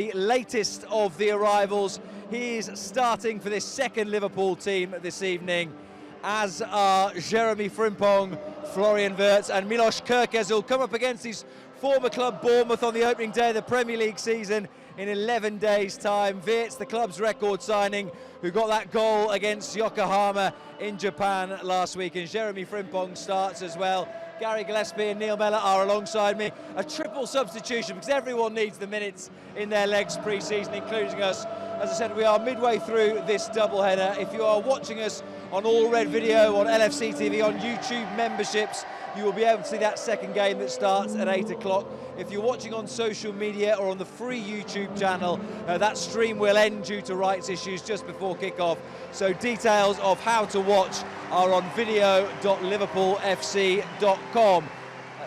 The latest of the arrivals. He's starting for this second Liverpool team this evening, as are Jeremy Frimpong, Florian Wirtz and Milos Kerkez, who'll come up against his former club Bournemouth on the opening day of the Premier League season in 11 days' time. Wirtz, the club's record signing, who got that goal against Yokohama in Japan last week, and Jeremy Frimpong starts as well. Gary Gillespie and Neil Mellor are alongside me. A triple substitution because everyone needs the minutes in their legs pre-season, including us. As I said, we are midway through this doubleheader. If you are watching us on All Red Video, on LFC TV, on YouTube memberships, you will be able to see that second game that starts at 8 o'clock. If you're watching on social media or on the free YouTube channel, that stream will end due to rights issues just before kickoff. So details of how to watch are on video.liverpoolfc.com.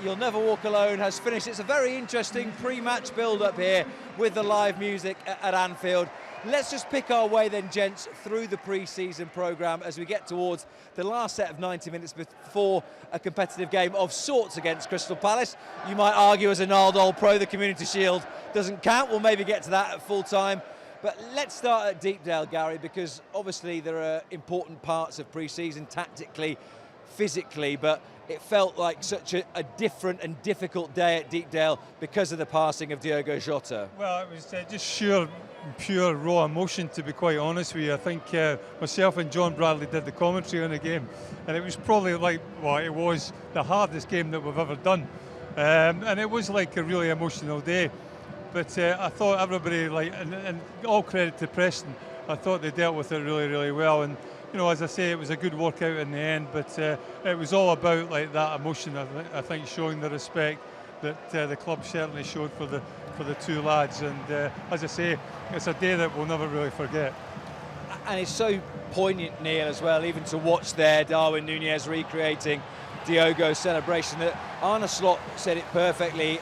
You'll Never Walk Alone has finished. It's a very interesting pre-match build-up here with the live music at Anfield. Let's just pick our way then, gents, through the pre-season programme as we get towards the last set of 90 minutes before a competitive game of sorts against Crystal Palace. You might argue as an Arnold pro the Community Shield doesn't count. We'll maybe get to that at full time. But let's start at Deepdale, Gary, because obviously there are important parts of pre-season tactically, physically, but it felt like such a different and difficult day at Deepdale because of the passing of Diogo Jota. Well, it was just pure raw emotion, to be quite honest with you. I think myself and John Bradley did the commentary on the game, and it was probably like, well, it was the hardest game that we've ever done, and it was like a really emotional day. But I thought everybody, and all credit to Preston, I thought they dealt with it really, really well. And you know, as I say, it was a good workout in the end, but it was all about like that emotion. I think showing the respect that the club certainly showed for the two lads. And as I say, it's a day that we'll never really forget. And it's so poignant, Neil, as well, even to watch there Darwin Núñez recreating Diogo's celebration. That Arne Slot said it perfectly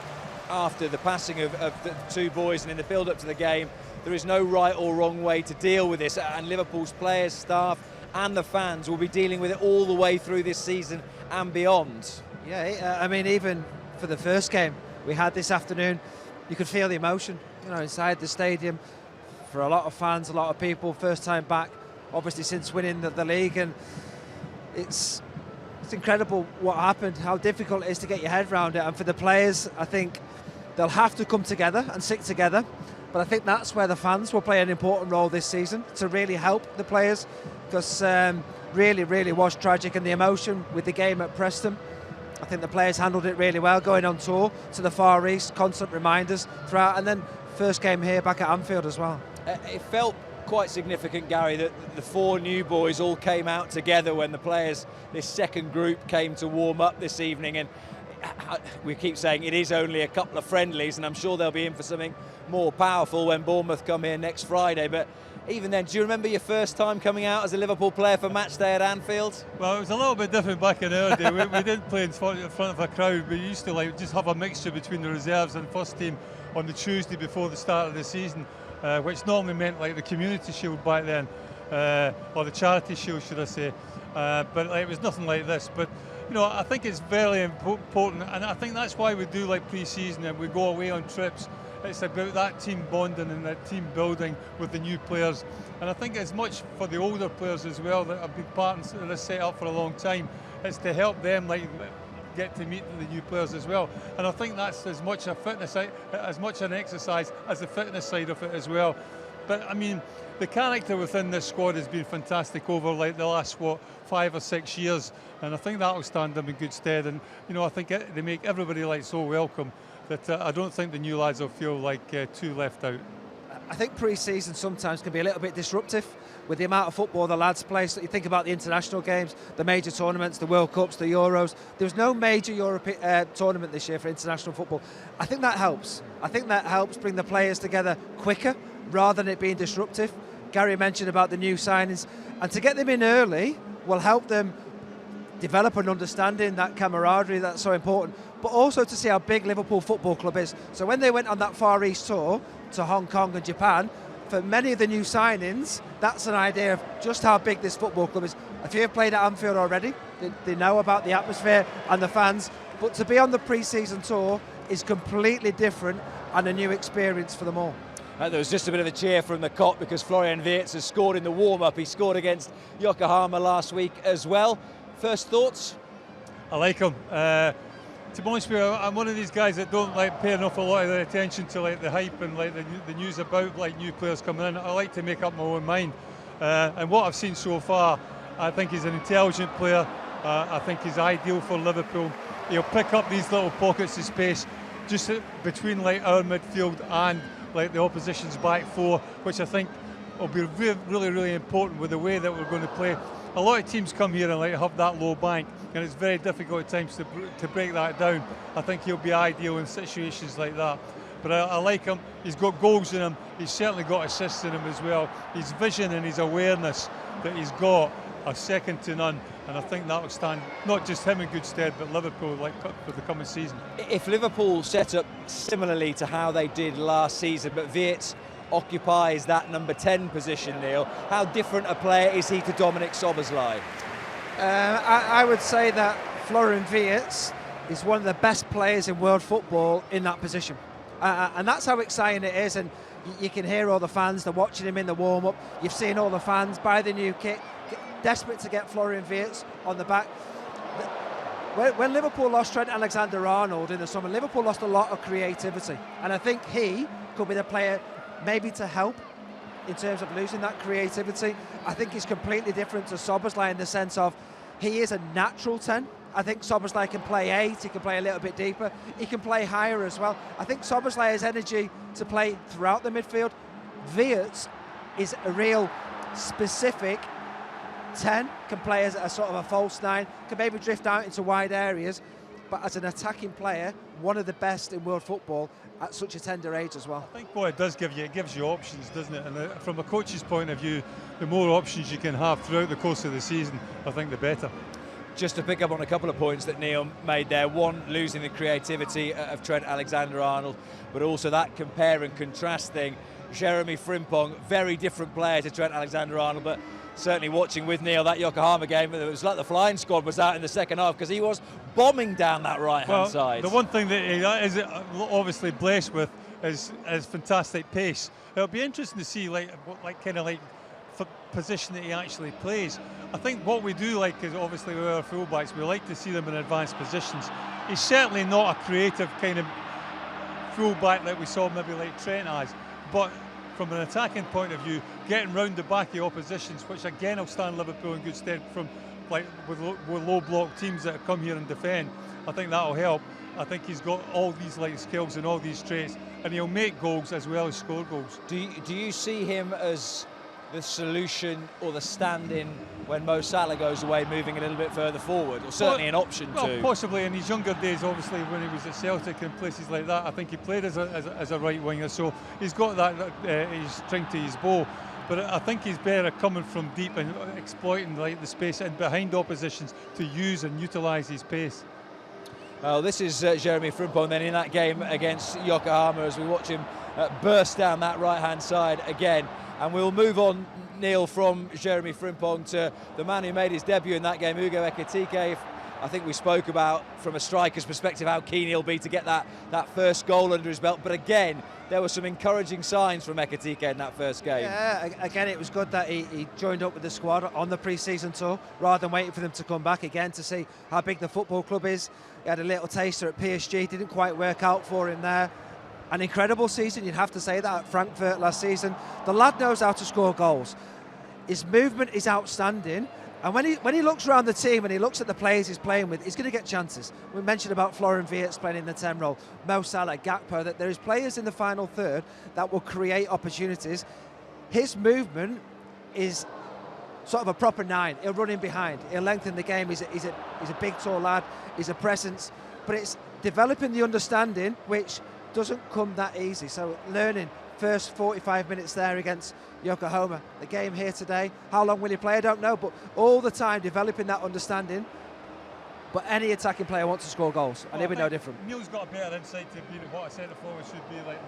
after the passing of the two boys and in the build-up to the game. There is no right or wrong way to deal with this, and Liverpool's players, staff and the fans will be dealing with it all the way through this season and beyond. Yeah, I mean, even for the first game we had this afternoon, you could feel the emotion, you know, inside the stadium. For a lot of fans, a lot of people, first time back, obviously since winning the league, and it's incredible what happened, how difficult it is to get your head around it. And for the players, I think they'll have to come together and stick together. But I think that's where the fans will play an important role this season, to really help the players, because really, really was tragic. And the emotion with the game at Preston, I think the players handled it really well, going on tour to the Far East, constant reminders throughout, and then first game here back at Anfield as well. It felt quite significant, Gary, that the four new boys all came out together when the players, this second group, came to warm up this evening. And we keep saying it is only a couple of friendlies, and I'm sure they'll be in for something more powerful when Bournemouth come here next Friday. But even then, do you remember your first time coming out as a Liverpool player for match day at Anfield? Well, it was a little bit different back in our day. we didn't play in front of a crowd. We used to just have a mixture between the reserves and first team on the Tuesday before the start of the season, which normally meant like the Community Shield back then, or the Charity Shield, should I say. But it was nothing like this. But you know, I think it's very important, and I think that's why we do like pre-season and we go away on trips. It's about that team bonding and that team building with the new players. And I think as much for the older players as well that have been part of this set-up for a long time, it's to help them get to meet the new players as well. And I think that's as much a fitness, as much an exercise as the fitness side of it as well. But I mean, the character within this squad has been fantastic over like the last 5 or 6 years, and I think that will stand them in good stead. And you know, I think they make everybody like so welcome that I don't think the new lads will feel like too left out. I think pre-season sometimes can be a little bit disruptive with the amount of football the lads play. So you think about the international games, the major tournaments, the World Cups, the Euros. There was no major European tournament this year for international football. I think that helps. I think that helps bring the players together quicker rather than it being disruptive. Gary mentioned about the new signings, and to get them in early will help them develop an understanding, that camaraderie that's so important, but also to see how big Liverpool Football Club is. So when they went on that Far East tour to Hong Kong and Japan, for many of the new signings, that's an idea of just how big this football club is. A few have played at Anfield already, they know about the atmosphere and the fans, but to be on the pre-season tour is completely different and a new experience for them all. There was just a bit of a cheer from the Kop because Florian Wirtz has scored in the warm-up. He scored against Yokohama last week as well. First thoughts? I like him. To be honest with you, I'm one of these guys that don't like pay enough a lot of attention to like the hype and like the news about like new players coming in. I like to make up my own mind. And what I've seen so far, I think he's an intelligent player. I think he's ideal for Liverpool. He'll pick up these little pockets of space just between like our midfield and like the opposition's back four, which I think will be really, really important with the way that we're going to play. A lot of teams come here and like have that low bank, and it's very difficult at times to break that down. I think he'll be ideal in situations like that. But I like him. He's got goals in him. He's certainly got assists in him as well. His vision and his awareness that he's got are second to none, and I think that will stand not just him in good stead, but Liverpool like for the coming season. If Liverpool set up similarly to how they did last season, but Wirtz occupies that number 10 position, Neil, how different a player is he to Dominic Szoboszlai? I would say that Florian Wirtz is one of the best players in world football in that position. And that's how exciting it is, and you can hear all the fans, they're watching him in the warm-up. You've seen all the fans buy the new kit, desperate to get Florian Wirtz on the back. When Liverpool lost Trent Alexander-Arnold in the summer, Liverpool lost a lot of creativity, and I think he could be the player maybe to help in terms of losing that creativity. I think he's completely different to Szoboszlai in the sense of he is a natural 10. I think Szoboszlai can play 8, he can play a little bit deeper, he can play higher as well. I think Szoboszlai has energy to play throughout the midfield. Wirtz is a real specific 10, can play as a sort of a false 9, can maybe drift out into wide areas, but as an attacking player, one of the best in world football at such a tender age as well. I think what it does give you, it gives you options, doesn't it? And from a coach's point of view, the more options you can have throughout the course of the season, I think the better. Just to pick up on a couple of points that Neil made there. One, losing the creativity of Trent Alexander-Arnold, but also that compare and contrast thing. Jeremy Frimpong, very different player to Trent Alexander-Arnold, but certainly watching with Neil that Yokohama game, it was like the flying squad was out in the second half because he was bombing down that right-hand side. The one thing that he is obviously blessed with is fantastic pace. It'll be interesting to see like position that he actually plays. I think what we do like is obviously with our fullbacks, we like to see them in advanced positions. He's certainly not a creative kind of fullback like we saw maybe like Trent has, but from an attacking point of view, getting round the back of oppositions, which again will stand Liverpool in good stead from like with low block teams that come here and defend. I think that'll help. I think he's got all these like skills and all these traits, and he'll make goals as well as score goals. Do you see him as the solution or the stand-in when Mo Salah goes away, moving a little bit further forward, or certainly an option too? Possibly in his younger days, obviously when he was at Celtic and places like that, I think he played as a right winger, so he's got that his string to his bow. But I think he's better coming from deep and exploiting like the space and behind oppositions to use and utilise his pace. Well, this is Jeremy Frimpong then in that game against Yokohama as we watch him burst down that right-hand side again. And we'll move on, Neil, from Jeremy Frimpong to the man who made his debut in that game, Ugo Ekitike. I think we spoke about, from a striker's perspective, how keen he'll be to get that first goal under his belt. But again, there were some encouraging signs from Ekitike in that first game. Yeah, again, it was good that he joined up with the squad on the pre-season tour, rather than waiting for them to come back again to see how big the football club is. He had a little taster at PSG, didn't quite work out for him there. An incredible season, you'd have to say that, at Frankfurt last season. The lad knows how to score goals. His movement is outstanding, and when he looks around the team and he looks at the players he's playing with, he's going to get chances. We mentioned about Florian Wirtz playing in the 10 role, Mo Salah, Gakpo, that there is players in the final third that will create opportunities. His movement is sort of a proper 9. He'll run in behind, he'll lengthen the game. He's a big, tall lad, he's a presence, but it's developing the understanding, which doesn't come that easy. So learning first 45 minutes there against Yokohama, the game here today, how long will he play, I don't know, but all the time developing that understanding. But any attacking player wants to score goals, and he'll be no different. Neil's got a better insight to be what a centre forward should be like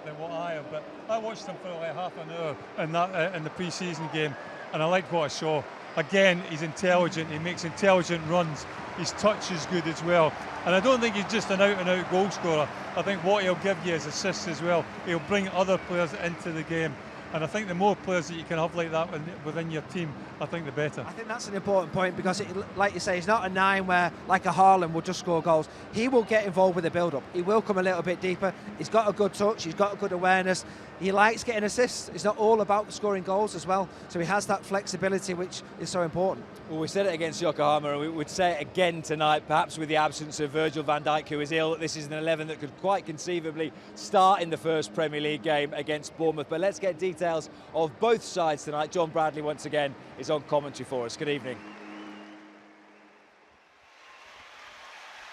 than what I have, but I watched him for like half an hour in the pre-season game, and I liked what I saw. again, he's intelligent, he makes intelligent runs, his touch is good as well. And I don't think he's just an out-and-out goal scorer. I think what he'll give you is assists as well. He'll bring other players into the game. And I think the more players that you can have like that within your team, I think the better. I think that's an important point because, like you say, he's not a 9 where, like a Haaland, will just score goals. He will get involved with the build-up. He will come a little bit deeper. He's got a good touch. He's got a good awareness. He likes getting assists. It's not all about scoring goals as well. So he has that flexibility, which is so important. Well, we said it against Yokohama, and we would say it again tonight, perhaps with the absence of Virgil van Dijk, who is ill. This is an 11 that could quite conceivably start in the first Premier League game against Bournemouth. But let's get details of both sides tonight. John Bradley, once again, is on commentary for us. Good evening.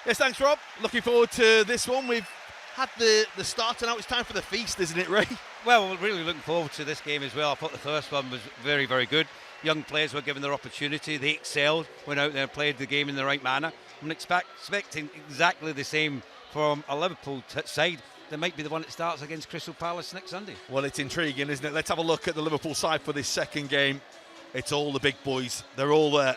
Yes, thanks, Rob. Looking forward to this one. We've had the start, and now it's time for the feast, isn't it, Ray? Well, we're really looking forward to this game as well. I thought the first one was very, very good. Young players were given their opportunity. They excelled, went out there and played the game in the right manner. I'm expecting exactly the same from a Liverpool side. They might be the one that starts against Crystal Palace next Sunday. Well, it's intriguing, isn't it? Let's have a look at the Liverpool side for this second game. It's all the big boys. They're all there.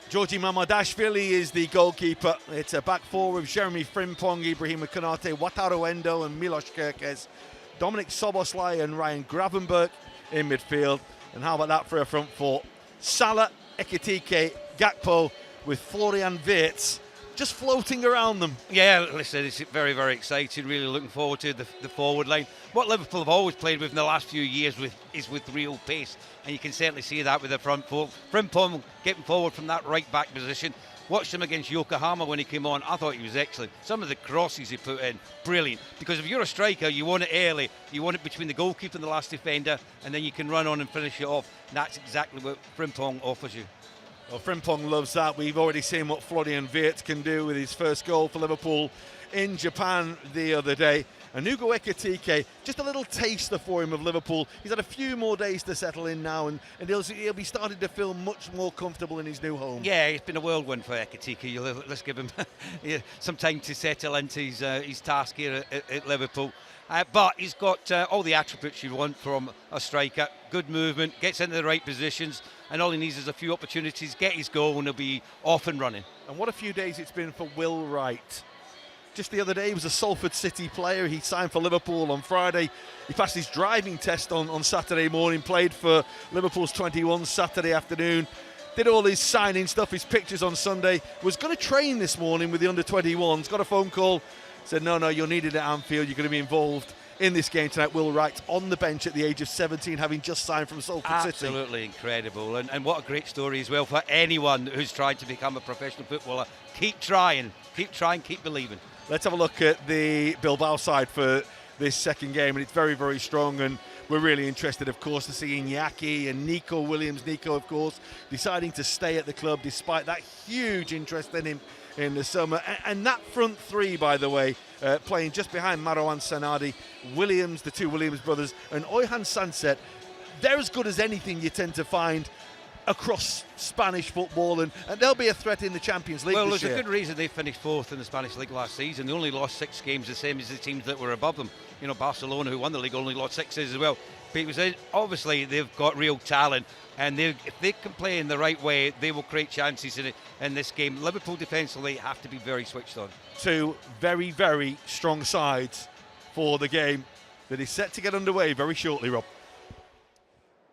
Georgi Mamadashvili is the goalkeeper. It's a back four with Jeremy Frimpong, Ibrahima Konate, Wataru Endo and Milos Kerkez. Dominic Soboslai and Ryan Gravenberg in midfield. And how about that for a front four? Salah, Ekitike, Gakpo with Florian Wirtz just floating around them. Yeah, listen, it's very, very exciting. Really looking forward to the forward line. What Liverpool have always played with in the last few years is with real pace, and you can certainly see that with the front four. Frimpong getting forward from that right back position. Watched him against Yokohama when he came on. I thought he was excellent. Some of the crosses he put in, brilliant. Because if you're a striker, you want it early. You want it between the goalkeeper and the last defender, and then you can run on and finish it off. And that's exactly what Frimpong offers you. Well, Frimpong loves that. We've already seen what Florian Wirtz can do with his first goal for Liverpool in Japan the other day. And Hugo Ekitike, just a little taster for him of Liverpool. He's had a few more days to settle in now, and he'll be starting to feel much more comfortable in his new home. Yeah, it's been a whirlwind for Ekitike. Let's give him some time to settle into his task here at Liverpool. But he's got all the attributes you want from a striker. Good movement, gets into the right positions, and all he needs is a few opportunities, get his goal, and he'll be off and running. And what a few days it's been for Will Wright. Just the other day, he was a Salford City player. He signed for Liverpool on Friday. He passed his driving test on Saturday morning, played for Liverpool's 21 Saturday afternoon, did all his signing stuff, his pictures on Sunday, was going to train this morning with the under-21s, got a phone call, said, no, you're needed at Anfield, you're going to be involved in this game tonight. Will Wright on the bench at the age of 17, having just signed from Salford City. Absolutely incredible, and what a great story as well for anyone who's trying to become a professional footballer. Keep trying, keep believing. Let's have a look at the Bilbao side for this second game, and it's very, very strong, and we're really interested, of course, to see Iñaki and Nico Williams. Nico, of course, deciding to stay at the club despite that huge interest in him in the summer. And that front three, by the way, playing just behind Marwan Sanadi, Williams, the two Williams brothers, and Oyhan Sanset, they're as good as anything you tend to find across Spanish football, and they'll be a threat in the Champions League well, this year. There's a good reason they finished fourth in the Spanish League last season. They only lost 6 games, the same as the teams that were above them. You know, Barcelona, who won the league, only lost 6 as well. But it was, obviously, they've got real talent, and if they can play in the right way, they will create chances in this game. Liverpool defensively have to be very switched on. Two very, very strong sides for the game that is set to get underway very shortly, Rob.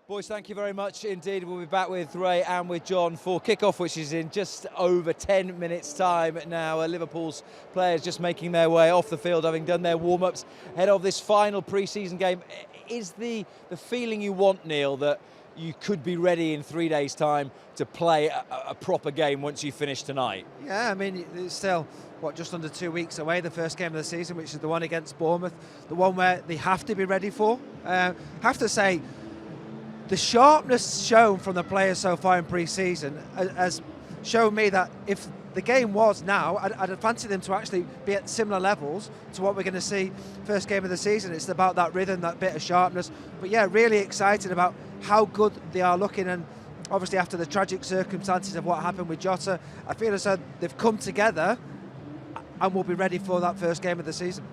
Boys, thank you very much indeed. We'll be back with Ray and with John for kickoff, which is in just over 10 minutes' time now. Liverpool's players just making their way off the field, having done their warm-ups ahead of this final pre-season game. Is the feeling you want, Neil, that you could be ready in 3 days' time to play a proper game once you finish tonight? Yeah, I mean, it's still, just under 2 weeks away, the first game of the season, which is the one against Bournemouth, the one where they have to be ready for. Have to say, the sharpness shown from the players so far in pre-season has shown me that if the game was now, I'd fancy them to actually be at similar levels to what we're going to see first game of the season. It's about that rhythm, that bit of sharpness. But yeah, really excited about how good they are looking, and obviously after the tragic circumstances of what happened with Jota, I feel as though they've come together and will be ready for that first game of the season.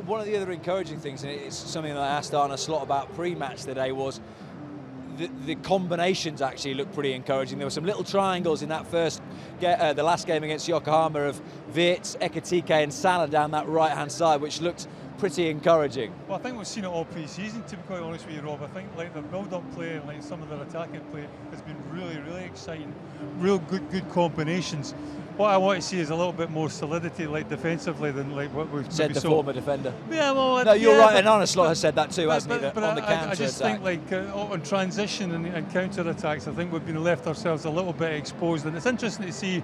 One of the other encouraging things, and it's something that I asked Arne Slot about pre-match today, was the combinations actually look pretty encouraging. There were some little triangles in that the last game against Yokohama of Wirtz, Ekitike and Salah down that right-hand side, which looked pretty encouraging. Well, I think we've seen it all pre-season, to be quite honest with you, Rob. I think like the build-up play and like some of their attacking play has been really, really exciting. Real good combinations. What I want to see is a little bit more solidity, like defensively, than like what we've said the former defender. Yeah, well, no, you're yeah, right, and Arne Slot has said that too, hasn't he? But On the counter I just attack. think like on transition and counter attacks, I think we've been left ourselves a little bit exposed, and it's interesting to see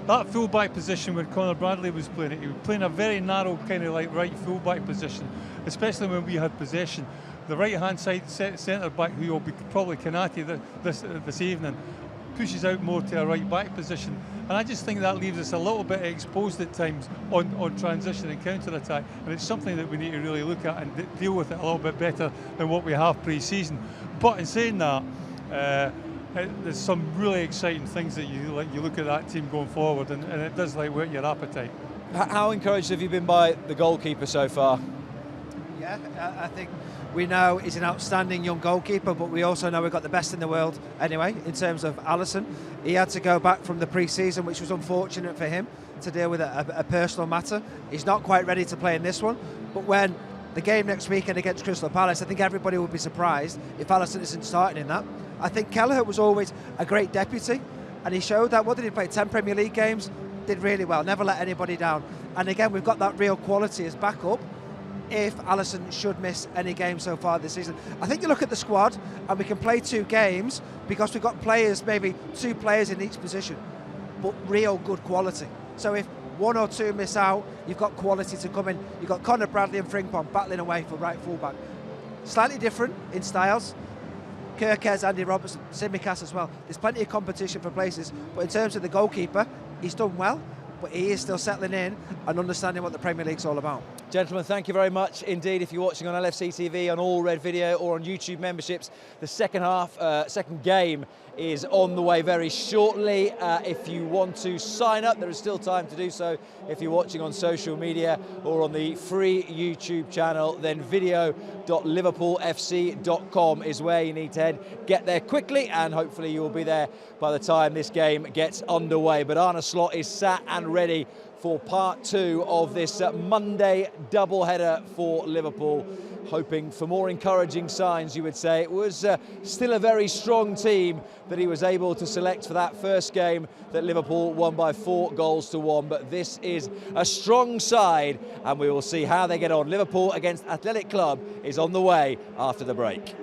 that full-back position where Conor Bradley was playing it. He was playing a very narrow kind of like right full-back position, especially when we had possession. The right-hand side centre-back, who will be probably Kanati this evening, pushes out more to a right-back position. And I just think that leaves us a little bit exposed at times on transition and counter-attack. And it's something that we need to really look at and deal with it a little bit better than what we have pre-season. But in saying that, there's some really exciting things that you look at that team going forward, and it does whet your appetite. How encouraged have you been by the goalkeeper so far? Yeah, I think we know he's an outstanding young goalkeeper, but we also know we've got the best in the world anyway in terms of Alisson. He had to go back from the pre-season, which was unfortunate for him, to deal with a personal matter. He's not quite ready to play in this one, but when the game next weekend against Crystal Palace, I think everybody will be surprised if Alisson isn't starting in that. I think Kelleher was always a great deputy, and he showed that. What did he play? 10 Premier League games? Did really well, never let anybody down. And again, we've got that real quality as backup if Alisson should miss any games so far this season. I think you look at the squad, and we can play 2 games because we've got players, maybe 2 players in each position, but real good quality. So if 1 or 2 miss out, you've got quality to come in. You've got Conor Bradley and Frimpong battling away for right fullback. Slightly different in styles. Kirkes, Andy Robertson, Simicas as well. There's plenty of competition for places, but in terms of the goalkeeper, he's done well, but he is still settling in and understanding what the Premier League's all about. Gentlemen, thank you very much indeed. If you're watching on LFC TV, on All Red Video or on YouTube memberships, the second game is on the way very shortly. If you want to sign up, there is still time to do so. If you're watching on social media or on the free YouTube channel, then video.liverpoolfc.com is where you need to head. Get there quickly, and hopefully you will be there by the time this game gets underway. But Arne Slot is sat and ready for part 2 of this Monday doubleheader for Liverpool, hoping for more encouraging signs, you would say. It was still a very strong team that he was able to select for that first game that Liverpool won by 4-1, but this is a strong side, and we will see how they get on. Liverpool against Athletic Club is on the way after the break.